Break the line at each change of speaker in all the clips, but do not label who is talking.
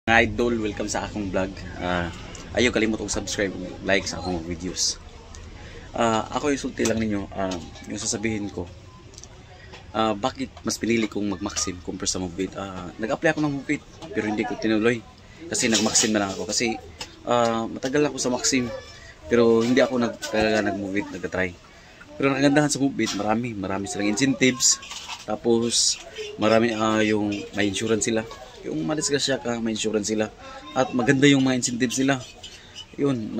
Mga idol, welcome sa akong vlog. Ayaw kalimot og subscribe, like sa akong videos. Ako isulti lang ninyo yung sasabihin ko. Bakit mas pinili kong mag-maxim compare sa Moveit? Nag-apply ako ng Moveit pero hindi ko tinuloy kasi nag-maxim na lang ako kasi matagal ako sa maxim pero hindi ako nag-Moveit, nag-try. Pero ang kagandahan sa Moveit, marami silang incentives. Tapos marami yung may insurance sila. Yung madisgrasya ka, may insurance sila. At maganda yung mga incentives nila. Yun,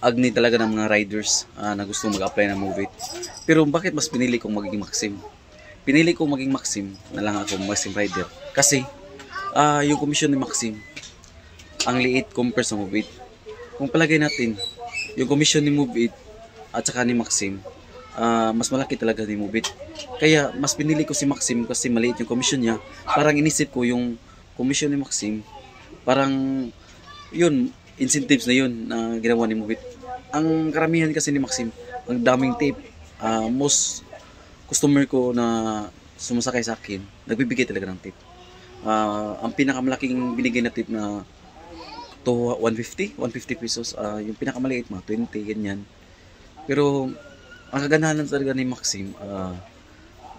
agni talaga ng mga riders na gusto mag-apply ng Moveit. Pero bakit mas pinili kong maging maxim? Pinili kong maging maxim na lang ako maxim rider. Kasi yung commission ni maxim, ang liit compare sa Moveit. Kung palagay natin, yung commission ni Moveit at saka ni maxim, mas malaki talaga ni Moveit. Kaya mas pinili ko si Maxim kasi maliit yung commission niya. Parang inisip ko yung commission ni Maxim, parang yun, incentives na yun na ginawa ni Moveit. Ang karamihan kasi ni Maxim, ang daming tip. Most customer ko na sumasakay sa akin, nagbibigay talaga ng tip. Ang pinakamalaking binigay na tip na to 150 pesos. Yung pinakamaliit mga 20, ganyan. Pero ang kagandahan talaga ni Maxim,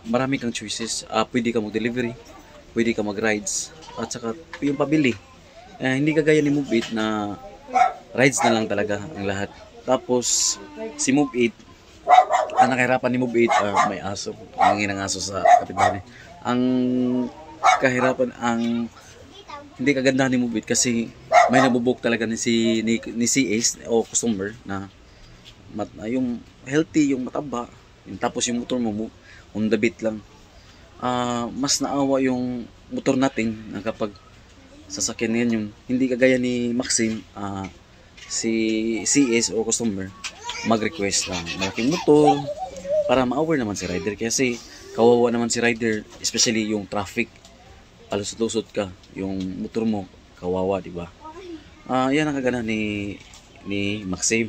marami kang choices. Pwede ka mag-delivery, pwede ka mag-rides, at saka yung pabili. Hindi kagaya ni Moveit na rides na lang talaga ang lahat. Tapos si Moveit, ang nakahirapan ni Moveit, may aso, ang inang aso sa kapitbahay. Ang kahirapan, ang hindi kagandahan ni Moveit kasi may nabubuk talaga ni CS o customer na yung healthy, yung mataba, tapos yung motor mo on the beat lang. Mas naawa yung motor natin na kapag sasakyan yan yung hindi kagaya ni Maxim, si CS o customer mag-request ng malaking motor para ma-aware naman si rider kasi kawawa naman si rider, especially yung traffic, palusot-lusot ka, yung motor mo kawawa, di ba? Yan ang kagana ni Maxim.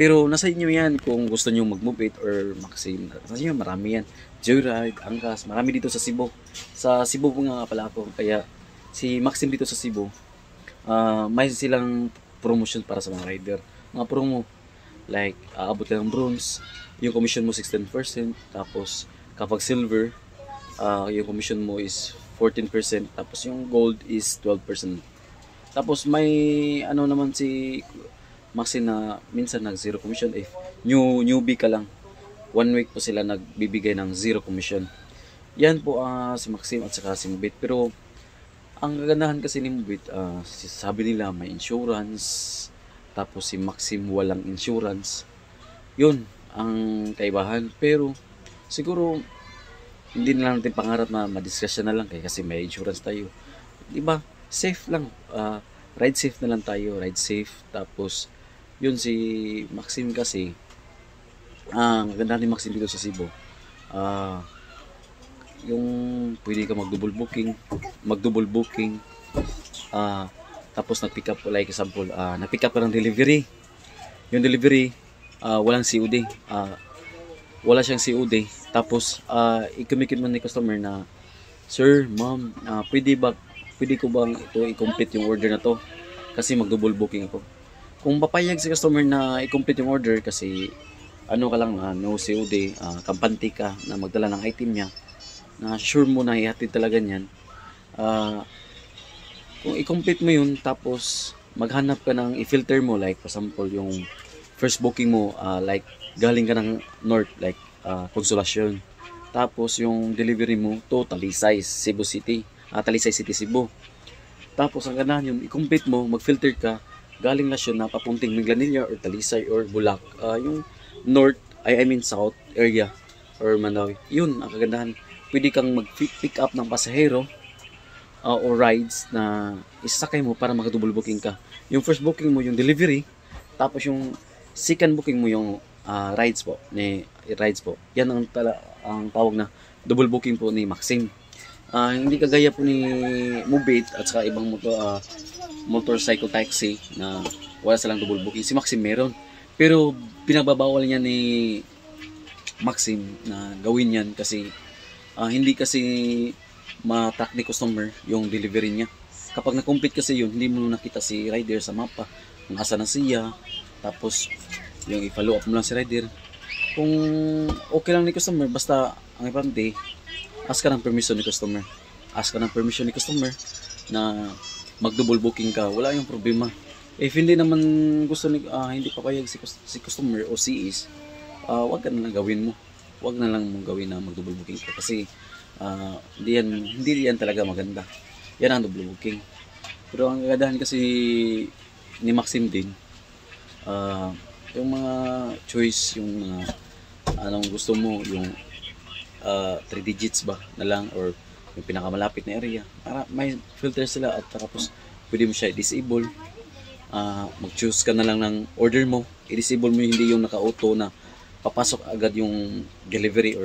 Pero nasa inyo yan kung gusto nyo mag-Moveit or Maxim. Nasa inyo, marami yan. Joyride, Angkas, marami dito sa Cebu. Sa Cebu po nga pala ako. Kaya si Maxim dito sa Cebu, may silang promotion para sa mga rider. Mga promo, like aabot ka ng bronze, yung commission mo 16%. Tapos kapag silver, yung commission mo is 14%. Tapos yung gold is 12%. Tapos may ano naman si Maxim na minsan nag-zero commission if newbie ka lang. 1 week po sila nagbibigay ng zero commission. Yan po si Maxim at saka si Moveit. Pero ang kagandahan kasi ni Moveit, sabi nila may insurance. Tapos si Maxim walang insurance. Yun ang kaibahan. Pero siguro hindi na lang natin pangarap na madisgrasya na lang kasi may insurance tayo. Diba? Safe lang. Ride safe na lang tayo. Ride safe. Tapos yun si Maxim kasi, ang ganda ni Maxim dito sa Cebu, yung pwede ka mag-double booking, tapos nag-pick up, like example, nag-pick up ka ng delivery. Yung delivery, walang COD, wala siyang COD. Tapos i-communicate mo ni customer na, sir, ma'am, pwede ko bang ito i-complete yung order na to kasi mag-double booking ako. Kung papayag si customer na i-complete yung order kasi ano ka lang, no COD, kampante ka na magdala ng item niya, na sure mo na ihatid talaga niyan, kung i-complete mo yun, tapos maghanap ka ng i-filter mo, like for example, yung first booking mo, like galing ka ng north, like Consolacion. Tapos yung delivery mo to Talisay, Cebu City, Talisay City, Cebu. Tapos ang ganahan yun, i-complete mo, mag-filter ka, galing Lasyon na papunting Minglanilla or Talisay or Bulac, yung north, I mean south area or Mandawi. Yun ang kagandahan. Pwede kang mag-pick up ng pasahero or rides na isasakay mo para maka-double booking ka. Yung first booking mo yung delivery, tapos yung second booking mo yung rides po. Yan ang tawag na double booking po ni Maxim. Hindi kagaya po ni Moveit at saka ibang motorcycle taxi na wala silang double booking. Si Maxim meron. Pero pinagbabawal niya ni Maxim na gawin yan kasi hindi kasi ma-track ni customer yung delivery niya. kapag na-complete kasi yun, hindi mo nakita si rider sa mapa kung asa na siya. Tapos yung i-follow up mo lang si rider kung okay lang ni customer. Basta ang importante, ask ka ng permission ni customer. Ask ka ng permission ni customer na mag-double booking ka, wala yung problema. If hindi naman gusto ni hindi papayag si customer o si is, wag ka na lang gawin mo. Wag na lang mong gawin na mag-double booking ka kasi hindi yan talaga maganda. Yan ang double booking. Pero ang kagandahan kasi ni Maxim din, yung mga choice, yung mga anong gusto mo, yung 3 digits ba na lang or yung pinakamalapit na area, para may filter sila at tapos pwede mo siya i-disable. Mag-choose ka na lang ng order mo, i-disable mo hindi yung naka-auto na papasok agad yung delivery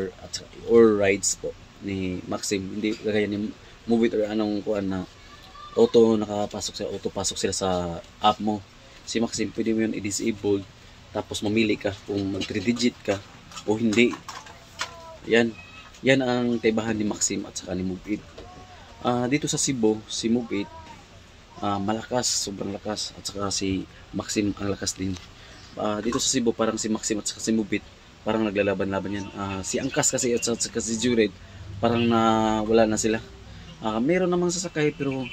or rides po ni Maxim. Hindi kagaya ni Move It or anong kuan na auto pasok sila sa app mo. Si Maxim pwede mo yun i-disable tapos mamili ka kung mag 3 digit ka o hindi. Yan ang kaibahan ni Maxim at saka ni Move It. Dito sa Cebu, si Move It malakas, sobrang lakas, at saka si Maxim ang lakas din. Dito sa Cebu parang si Maxim at saka si Move It parang naglalaban-laban yan. Si Angkas kasi at saka si Jured parang wala na sila. Meron namang sasakay pero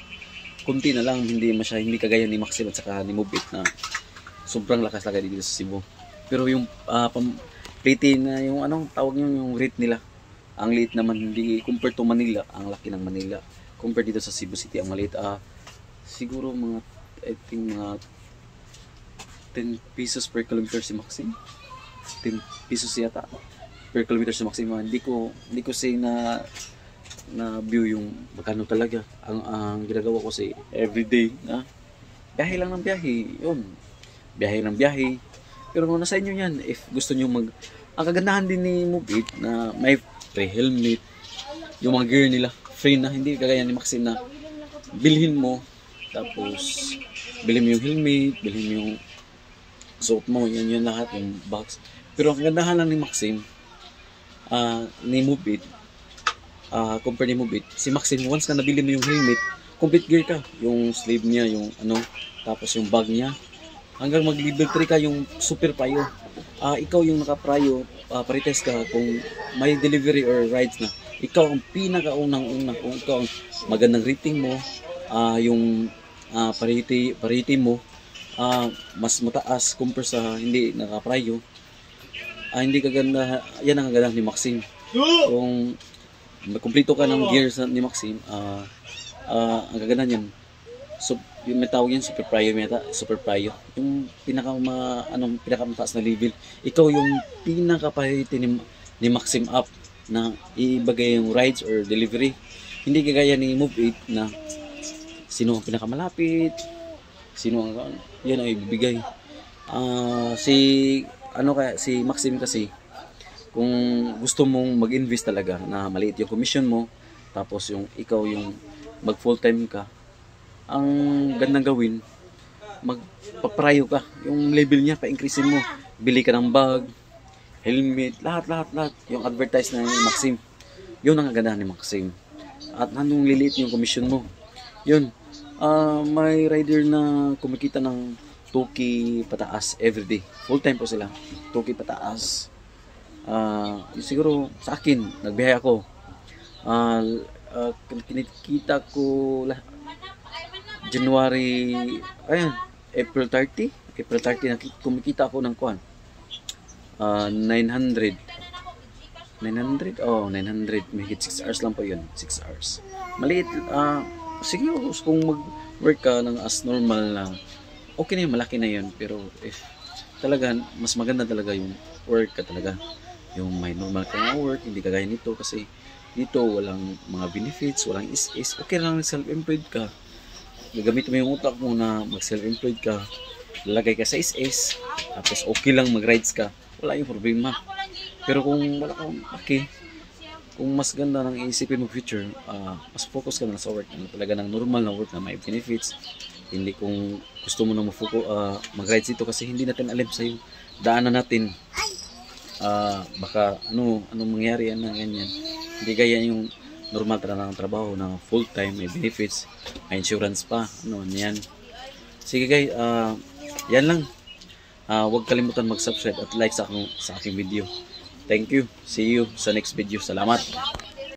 kunti na lang, hindi kagaya ni Maxim at saka ni Move It na sobrang lakas lagay dito sa Cebu. Pero yung plate na yung anong tawag nyo, yung rate nila, ang liit naman, hindi compared to Manila. Ang laki ng Manila compared dito sa Cebu City, ang maliit. Siguro mga I think mga 10 pesos per kilometer si Maxim. 10 pesos yata per kilometer si Maxim. Hindi ko say na view yung magkano talaga. Ang ginagawa ko say everyday na biyahe lang ng biyahe. Yun. Biyahe ng biyahe. Pero kung nasa inyo yan, if gusto nyo ang kagandahan din ni Move It na may free helmet. Yung mga gear nila, free na. Hindi kagaya ni Maxim na bilhin mo. Tapos, bilhin mo yung helmet, bilhin mo yung suot mo. Yan lahat, yung box. Pero ang kagandahan lang ni Maxim, ni Move It, compare ni Move It, si Maxim, once na nabili mo yung helmet, complete gear ka. Yung sleeve niya, yung tapos yung bag niya. Hanggang mag-level 3 ka, yung super payo. Ikaw yung naka-prayo, parites ka kung may delivery or rides na. Ikaw ang pinakaunang-unang, kung ikaw ang magandang rating mo, yung parity mo, mas mataas compare sa hindi naka-prayo. Hindi kaganda, yan ang kaganda ni Maxim. Kung kumpleto ka ng gears ni Maxim, ang kaganda niyan, yung may tawag yan, super prayo. Yung pinakamataas na level. Ikaw yung pinaka-priority ni Maxim Up na ibagay yung rides or delivery. Hindi kagaya ni Move It na sino ang pinakamalapit, yan ay ibibigay. Si Maxim kasi, kung gusto mong mag-invest talaga na maliit yung commission mo, tapos yung ikaw yung mag full time ka, ang gandang gawin, magpaprayo ka, yung level niya pa-increasein mo, bili ka ng bag, helmet, lahat yung advertise na ni Maxim. Yun ang kagandahan ni Maxim. At nandung liliit yung commission mo. Yun, may rider na kumikita ng 2K pataas everyday. Full time po sila, 2K pataas. Siguro sa akin, nagbiyahe ako, kinikita ko January, April 30 na kumikita ako ng 900, mahigit 6 hours lang po yun, 6 hours. Maliit, siguro kung mag-work ka ng as normal na, okay na yun, malaki na yun. Pero if talaga, mas maganda talaga yung work ka talaga. Yung may normal ka na work, hindi kagaya nito kasi dito walang mga benefits, walang is okay lang self-employed ka. Gagamit mo yung utak mo na mag-self-employed ka, lalagay ka sa is tapos okay lang mag-rides ka, wala yung problema. Pero kung wala kang kung mas ganda ng iisipin mo future, mas focus ka na sa work, talaga ng normal na work na may benefits. Hindi kung gusto mo na mag-rides dito kasi hindi natin alam sa'yo, daanan natin. Baka anong mangyari yan na ganyan. Hindi kaya yung normal talaga ng trabaho na full time, may benefits, may insurance pa, ano yan. Sige guys, yan lang. Huwag kalimutan mag-subscribe at like sa aking video. Thank you. See you sa next video. Salamat.